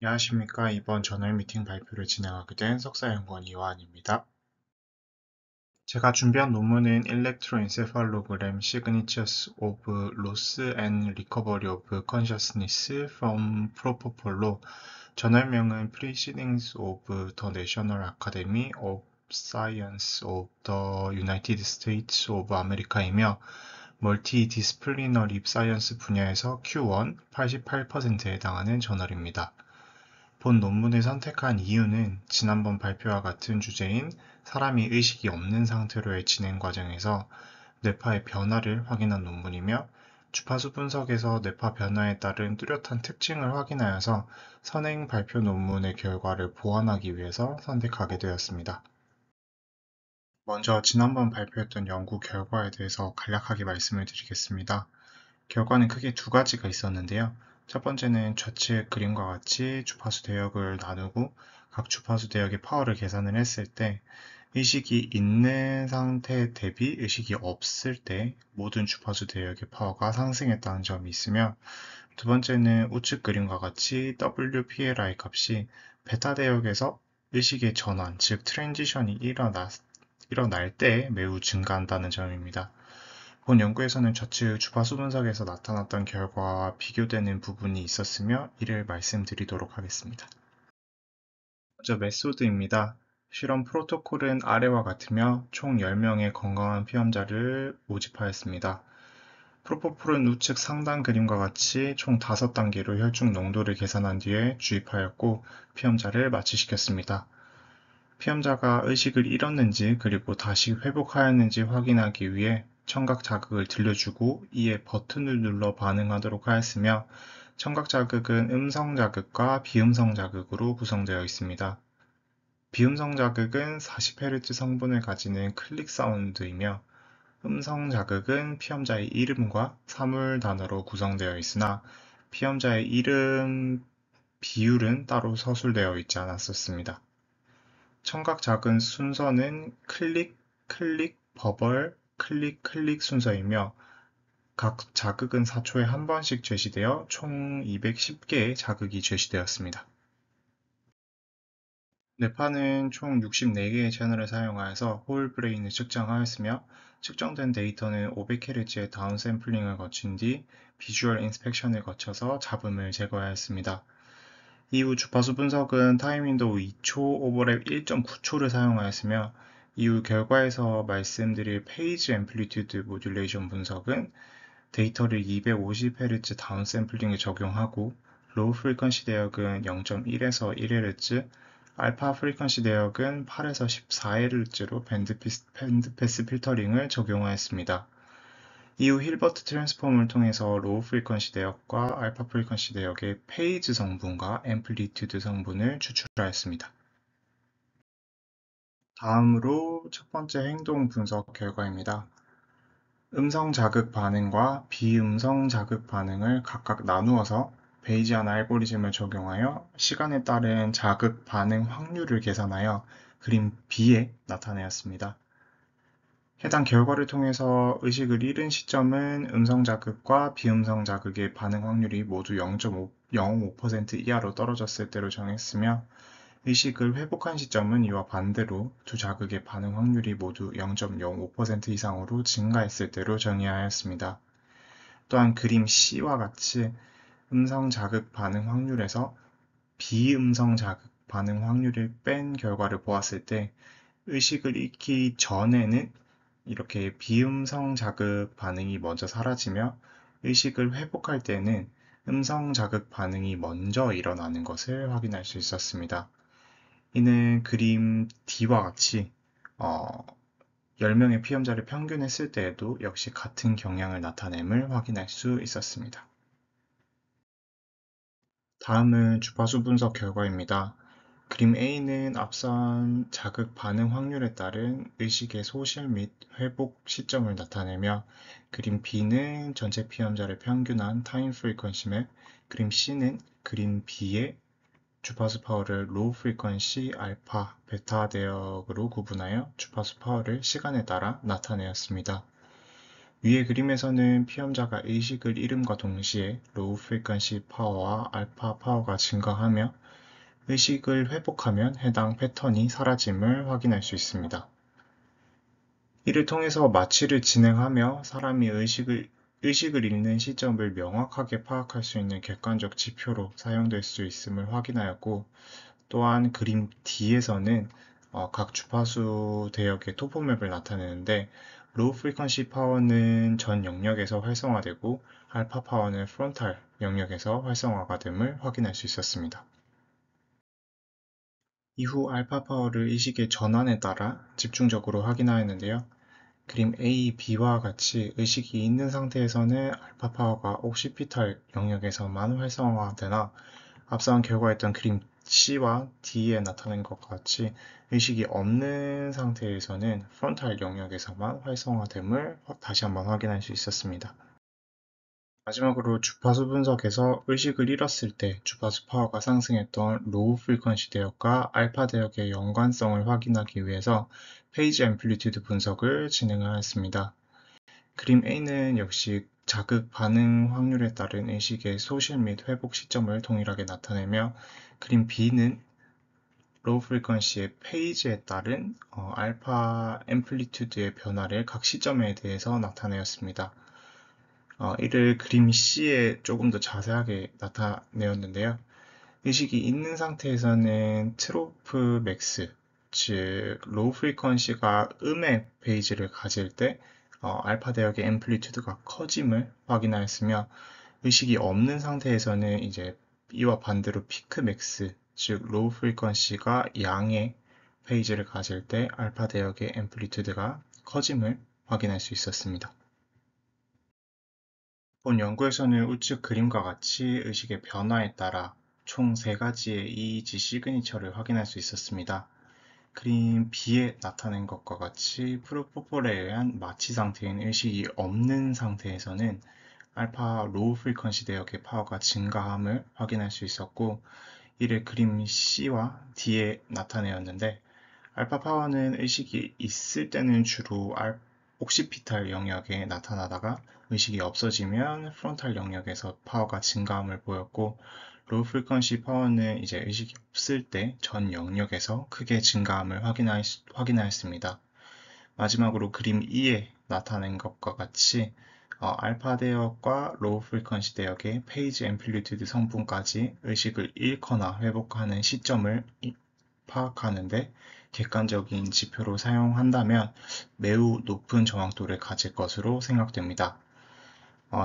안녕하십니까. 이번 저널 미팅 발표를 진행하게 된 석사연구원 이화환입니다. 제가 준비한 논문은 Electroencephalogram Signatures of Loss and Recovery of Consciousness from Propofol로 저널명은 Proceedings of the National Academy of Science of the United States of America이며 멀티디스플리너리 사이언스 분야에서 Q1 88%에 해당하는 저널입니다. 본 논문을 선택한 이유는 지난번 발표와 같은 주제인 사람이 의식이 없는 상태로의 진행 과정에서 뇌파의 변화를 확인한 논문이며 주파수 분석에서 뇌파 변화에 따른 뚜렷한 특징을 확인하여서 선행 발표 논문의 결과를 보완하기 위해서 선택하게 되었습니다. 먼저 지난번 발표했던 연구 결과에 대해서 간략하게 말씀을 드리겠습니다. 결과는 크게 두 가지가 있었는데요. 첫 번째는 좌측 그림과 같이 주파수 대역을 나누고 각 주파수 대역의 파워를 계산을 했을 때 의식이 있는 상태 대비 의식이 없을 때 모든 주파수 대역의 파워가 상승했다는 점이 있으며, 두 번째는 우측 그림과 같이 WPLI 값이 베타 대역에서 의식의 전환, 즉 트랜지션이 일어날 때 매우 증가한다는 점입니다. 본 연구에서는 좌측 주파수 분석에서 나타났던 결과와 비교되는 부분이 있었으며 이를 말씀드리도록 하겠습니다. 먼저 메소드입니다. 실험 프로토콜은 아래와 같으며 총 10명의 건강한 피험자를 모집하였습니다. 프로포폴은 우측 상단 그림과 같이 총 5단계로 혈중 농도를 계산한 뒤에 주입하였고 피험자를 마취시켰습니다. 피험자가 의식을 잃었는지 그리고 다시 회복하였는지 확인하기 위해 청각 자극을 들려주고 이에 버튼을 눌러 반응하도록 하였으며, 청각 자극은 음성 자극과 비음성 자극으로 구성되어 있습니다. 비음성 자극은 40Hz 성분을 가지는 클릭 사운드이며, 음성 자극은 피험자의 이름과 사물 단어로 구성되어 있으나 피험자의 이름 비율은 따로 서술되어 있지 않았었습니다. 청각 자극 순서는 클릭, 클릭, 버벌, 클릭, 클릭 순서이며 각 자극은 4초에 한 번씩 제시되어 총 210개의 자극이 제시되었습니다. 뇌파는 총 64개의 채널을 사용하여서 홀브레인을 측정하였으며 측정된 데이터는 500Hz의 다운샘플링을 거친 뒤 비주얼 인스펙션을 거쳐서 잡음을 제거하였습니다. 이후 주파수 분석은 타임 윈도우 2초, 오버랩 1.9초를 사용하였으며 이후 결과에서 말씀드릴 페이지 앰플리튜드 모듈레이션 분석은 데이터를 250Hz 다운샘플링을 적용하고 로우 프리퀀시 대역은 0.1에서 1Hz, 알파 프리퀀시 대역은 8에서 14Hz로 밴드패스 필터링을 적용하였습니다. 이후 힐버트 트랜스폼을 통해서 로우 프리퀀시 대역과 알파 프리퀀시 대역의 페이즈 성분과 앰플리튜드 성분을 추출하였습니다. 다음으로 첫 번째 행동 분석 결과입니다. 음성 자극 반응과 비음성 자극 반응을 각각 나누어서 베이지안 알고리즘을 적용하여 시간에 따른 자극 반응 확률을 계산하여 그림 B에 나타내었습니다. 해당 결과를 통해서 의식을 잃은 시점은 음성 자극과 비음성 자극의 반응 확률이 모두 0.05% 이하로 떨어졌을 때로 정했으며, 의식을 회복한 시점은 이와 반대로 두 자극의 반응 확률이 모두 0.05% 이상으로 증가했을 때로 정의하였습니다. 또한 그림 C와 같이 음성 자극 반응 확률에서 비음성 자극 반응 확률을 뺀 결과를 보았을 때 의식을 잃기 전에는 이렇게 비음성 자극 반응이 먼저 사라지며 의식을 회복할 때는 음성 자극 반응이 먼저 일어나는 것을 확인할 수 있었습니다. 이는 그림 D와 같이 10명의 피험자를 평균했을 때에도 역시 같은 경향을 나타냄을 확인할 수 있었습니다. 다음은 주파수 분석 결과입니다. 그림 A는 앞선 자극 반응 확률에 따른 의식의 소실 및 회복 시점을 나타내며, 그림 B는 전체 피험자를 평균한 타임 프리퀀시 맵, 그림 C는 그림 B의 주파수 파워를 로우 프리퀀시, 알파, 베타 대역으로 구분하여 주파수 파워를 시간에 따라 나타내었습니다. 위의 그림에서는 피험자가 의식을 잃음과 동시에 로우 프리퀀시 파워와 알파 파워가 증가하며 의식을 회복하면 해당 패턴이 사라짐을 확인할 수 있습니다. 이를 통해서 마취를 진행하며 사람이 의식을 잃는 시점을 명확하게 파악할 수 있는 객관적 지표로 사용될 수 있음을 확인하였고, 또한 그림 D에서는 각 주파수 대역의 토포맵을 나타내는데, 로우 프리퀀시 파워는 전 영역에서 활성화되고 알파 파워는 프론탈 영역에서 활성화가 됨을 확인할 수 있었습니다. 이후 알파 파워를 의식의 전환에 따라 집중적으로 확인하였는데요. 그림 A, B와 같이 의식이 있는 상태에서는 알파 파워가 옥시피탈 영역에서만 활성화되나, 앞서 결과했던 그림 C와 D에 나타낸 것과 같이 의식이 없는 상태에서는 프론탈 영역에서만 활성화됨을 다시 한번 확인할 수 있었습니다. 마지막으로 주파수 분석에서 의식을 잃었을 때 주파수 파워가 상승했던 로우 프리퀀시 대역과 알파 대역의 연관성을 확인하기 위해서 페이지 앰플리튜드 분석을 진행하였습니다. 그림 A는 역시 자극 반응 확률에 따른 의식의 소실 및 회복 시점을 동일하게 나타내며, 그림 B는 로우 프리퀀시의 페이지에 따른 알파 앰플리튜드의 변화를 각 시점에 대해서 나타내었습니다. 이를 그림 C에 조금 더 자세하게 나타내었는데요. 의식이 있는 상태에서는 트로프 맥스, 즉 로우 프리퀀시가 음의 페이지를 가질 때 알파 대역의 앰플리튜드가 커짐을 확인하였으며, 의식이 없는 상태에서는 이제 이와 반대로 피크 맥스, 즉 로우 프리퀀시가 양의 페이지를 가질 때 알파 대역의 앰플리튜드가 커짐을 확인할 수 있었습니다. 본 연구에서는 우측 그림과 같이 의식의 변화에 따라 총 3가지의 EEG 시그니처를 확인할 수 있었습니다. 그림 B에 나타낸 것과 같이 프로포폴에 의한 마취 상태인 의식이 없는 상태에서는 알파 로우 프리퀀시 대역의 파워가 증가함을 확인할 수 있었고, 이를 그림 C와 D에 나타내었는데, 알파 파워는 의식이 있을 때는 주로 옥시피탈 영역에 나타나다가 의식이 없어지면 프론탈 영역에서 파워가 증가함을 보였고, 로우 프리퀀시 파워는 이제 의식이 없을 때 전 영역에서 크게 증가함을 확인하였습니다. 마지막으로 그림 E에 나타낸 것과 같이 알파 대역과 로우 프리퀀시 대역의 페이지 앰플리튜드 성분까지 의식을 잃거나 회복하는 시점을 파악하는데 객관적인 지표로 사용한다면 매우 높은 정확도를 가질 것으로 생각됩니다.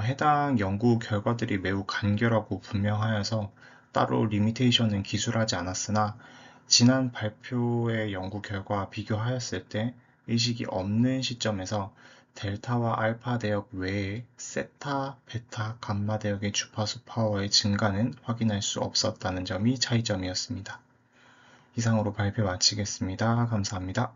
해당 연구 결과들이 매우 간결하고 분명하여서 따로 리미테이션은 기술하지 않았으나, 지난 발표의 연구 결과와 비교하였을 때 의식이 없는 시점에서 델타와 알파 대역 외에 세타, 베타, 감마 대역의 주파수 파워의 증가는 확인할 수 없었다는 점이 차이점이었습니다. 이상으로 발표 마치겠습니다. 감사합니다.